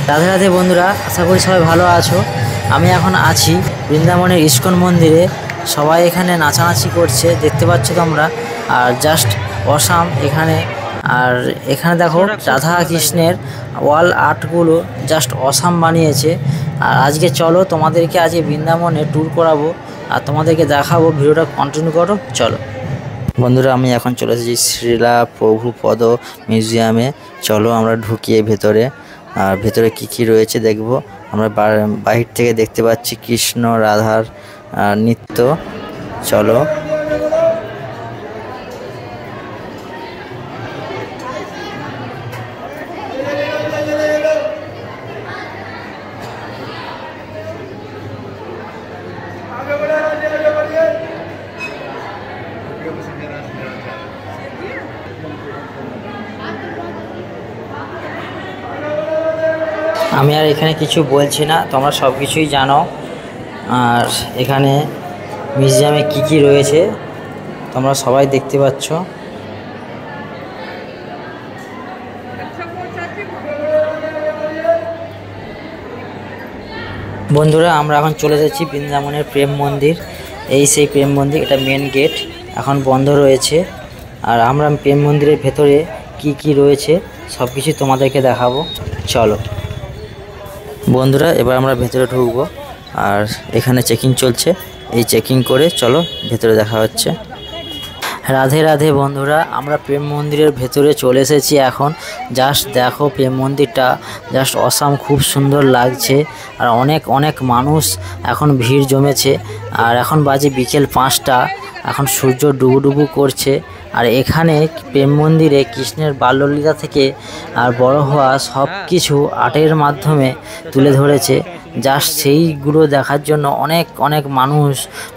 রাধে রাধে বন্ধুরা, আশা করি সবাই ভালো আছো। আমি এখন আছি বৃন্দাবনের ইস্কন মন্দিরে। সবাই এখানে নাচানাচি করছে, দেখতে পাচ্ছ তোমরা। আর জাস্ট অসাম এখানে। আর এখানে দেখো রাধা কৃষ্ণের ওয়াল আর্টগুলো জাস্ট অসাম বানিয়েছে। আর আজকে চলো তোমাদেরকে আজকে বৃন্দাবনে ট্যুর করাবো আর তোমাদেরকে দেখাবো। ভিডিওটা কন্টিনিউ করো, চলো বন্ধুরা। আমি এখন চলে এসেছি শ্রীলা প্রভুপদ মিউজিয়ামে। চলো আমরা ঢুকিয়ে ভেতরে, আর ভেতরে কি রয়েছে দেখব। আমরা বাহির থেকে দেখতে পাচ্ছি কৃষ্ণ রাধার নৃত্য। চলো আমি আর এখানে কিছু বলছি না, তোমরা সব কিছুই জানো। আর এখানে মিউজিয়ামে কি রয়েছে তোমরা সবাই দেখতে পাচ্ছ। বন্ধুরা, আমরা এখন চলে যাচ্ছি বৃন্দাবনের প্রেম মন্দির। এই সেই প্রেম মন্দির, এটা মেন গেট এখন বন্ধ রয়েছে। আর আমরা প্রেম মন্দিরের ভেতরে কি রয়েছে সব কিছু তোমাদেরকে দেখাবো, চলো বন্ধুরা। এবার আমরা ভেতরে ঢুকবো। আর এখানে চেকিং চলছে, এই চেকিং করে চলো ভেতরে দেখা হচ্ছে। রাধে রাধে বন্ধুরা, আমরা প্রেম মন্দিরের ভেতরে চলে এসেছি এখন। জাস্ট দেখো প্রেম মন্দিরটা জাস্ট অসাম, খুব সুন্দর লাগছে। আর অনেক মানুষ এখন ভিড় জমেছে। আর এখন বাজে বিকেল 5টা, এখন সূর্য ডুবু করছে। আর এখানে প্রেম মন্দিরে কৃষ্ণের বাল্যলীলা থেকে আর বড় হওয়া সব কিছু আর্টের মাধ্যমে তুলে ধরেছে। জাস্ট সেইগুলো দেখার জন্য অনেক মানুষ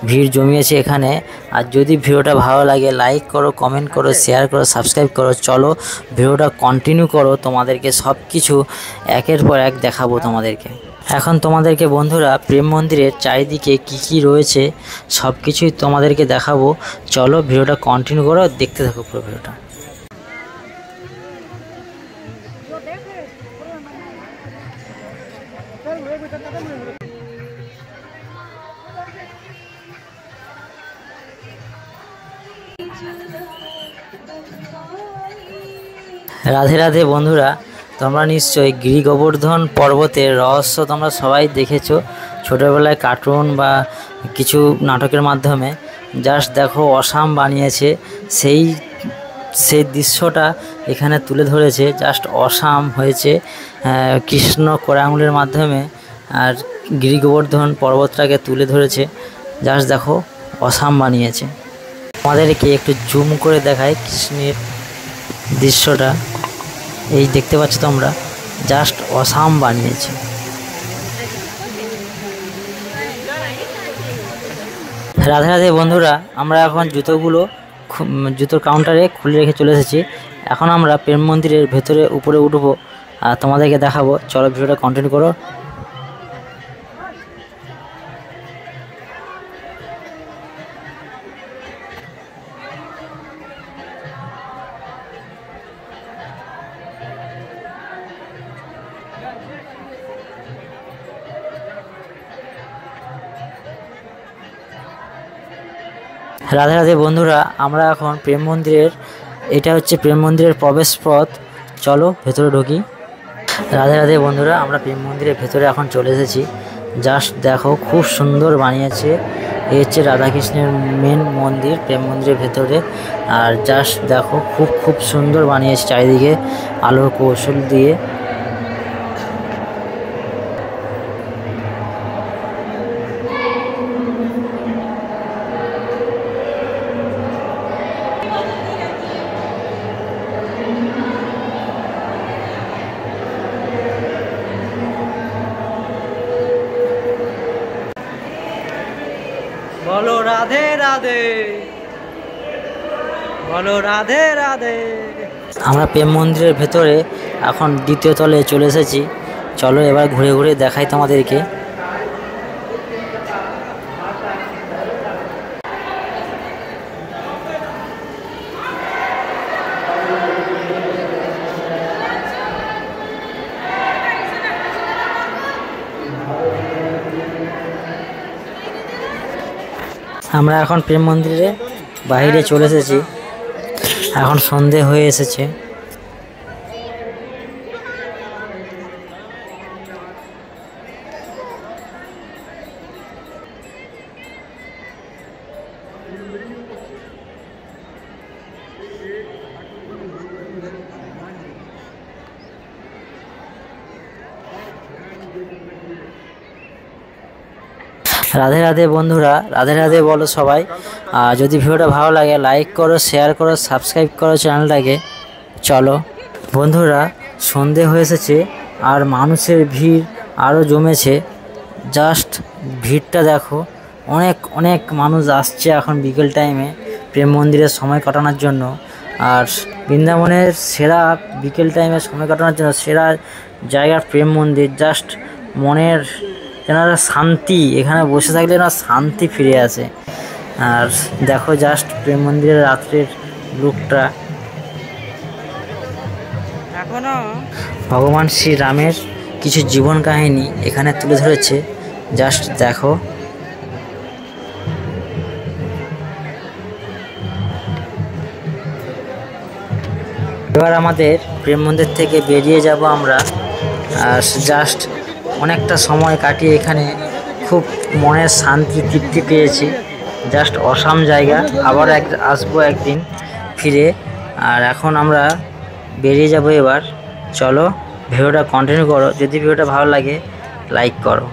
ভিড় জমিয়েছে এখানে। আর যদি ভিডিওটা ভালো লাগে লাইক করো, কমেন্ট করো, শেয়ার করো, সাবস্ক্রাইব করো। চলো ভিডিওটা কন্টিনিউ করো, তোমাদেরকে সব কিছু একের পর এক দেখাবো তোমাদেরকে। এখন তোমাদেরকে বন্ধুরা প্রেম মন্দিরের চারিদিকে কি রয়েছে সব কিছুই তোমাদেরকে দেখাবো। চলো ভিডিওটা কন্টিনিউ করো, দেখতে থাকো পুরো ভিডিওটা। রাধে রাধে বন্ধুরা, তোমরা নিশ্চয়ই গিরি গোবর্ধন পর্বতের রহস্য তোমরা সবাই দেখেছো ছোটোবেলায় কার্টুন বা কিছু নাটকের মাধ্যমে। জাস্ট দেখো অসাম বানিয়েছে, সেই দৃশ্যটা এখানে তুলে ধরেছে। জাস্ট অসাম হয়েছে কৃষ্ণ কড়া আঙুলের মাধ্যমে। আর গিরি গোবর্ধন পর্বতটাকে তুলে ধরেছে, জাস্ট দেখো অসাম বানিয়েছে। আমাদেরকে একটু জুম করে দেখায় কৃষ্ণের দৃশ্যটা, এই দেখতে পাচ্ছ তোমরা, জাস্ট অসাম বানিয়েছে। রাধে রাধে বন্ধুরা, আমরা এখন জুতোর কাউন্টারে খুলে রেখে চলে এসেছি। এখন আমরা প্রেম মন্দিরের ভেতরে উপরে উঠবো আর তোমাদেরকে দেখাবো। চলো ভিডিওটা কন্টিনিউ করো। রাধে রাধে বন্ধুরা, আমরা এখন প্রেম মন্দিরের, এটা হচ্ছে প্রেম মন্দিরের প্রবেশ পথ। চলো ভেতরে ঢুকি। রাধে রাধে বন্ধুরা, আমরা প্রেম মন্দিরের ভেতরে এখন চলে এসেছি। জাস্ট দেখো খুব সুন্দর বানিয়েছে। এই হচ্ছে রাধাকৃষ্ণের মেন মন্দির প্রেম মন্দিরের ভেতরে। আর জাস্ট দেখো খুব সুন্দর বানিয়েছে চারিদিকে আলোর কৌশল দিয়ে। বলো রাধে রাধে, বলো রাধে রাধে। আমরা প্রেম মন্দিরের ভেতরে এখন দ্বিতীয় তলে চলে এসেছি। চলো এবার ঘুরে দেখাই তোমাদেরকে। আমরা এখন প্রেম মন্দিরে বাইরে চলে এসেছি, এখন সন্ধে হয়ে এসেছে। রাধে রাধে বন্ধুরা, রাধে রাধে বলো সবাই। যদি ভিডিওটা ভালো লাগে লাইক করো, শেয়ার করো, সাবস্ক্রাইব করো চ্যানেলটাকে। চলো বন্ধুরা, সন্ধে হয়ে এসেছে আর মানুষের ভিড় আরও জমেছে। জাস্ট ভিড়টা দেখো, অনেক অনেক মানুষ আসছে এখন বিকেল টাইমে প্রেম মন্দিরে সময় কাটানোর জন্য। আর বৃন্দাবনের সেরা বিকেল টাইমে সময় কাটানোর জন্য সেরা জায়গা প্রেম মন্দির। জাস্ট মনের যেন শান্তি, এখানে বসে থাকলে না শান্তি ফিরে আসে। আর দেখো জাস্ট প্রেম মন্দিরের রাত্রের লুকটা। এখনো ভগবান শ্রীরামের কিছু জীবন কাহিনী এখানে তুলে ধরেছে, জাস্ট দেখো। এবার আমাদের প্রেম মন্দির থেকে বেরিয়ে যাব আমরা। আর জাস্ট অনেকটা সময় কাটিয়ে এখানে খুব মনের শান্তি তৃপ্তি পেয়েছি। জাস্ট অসাম জায়গা, আবার আসবো একদিন ফিরে। আর এখন আমরা বেরিয়ে যাব এবার। চলো ভিডিওটা কন্টিনিউ করো, যদি ভিডিওটা ভালো লাগে লাইক করো।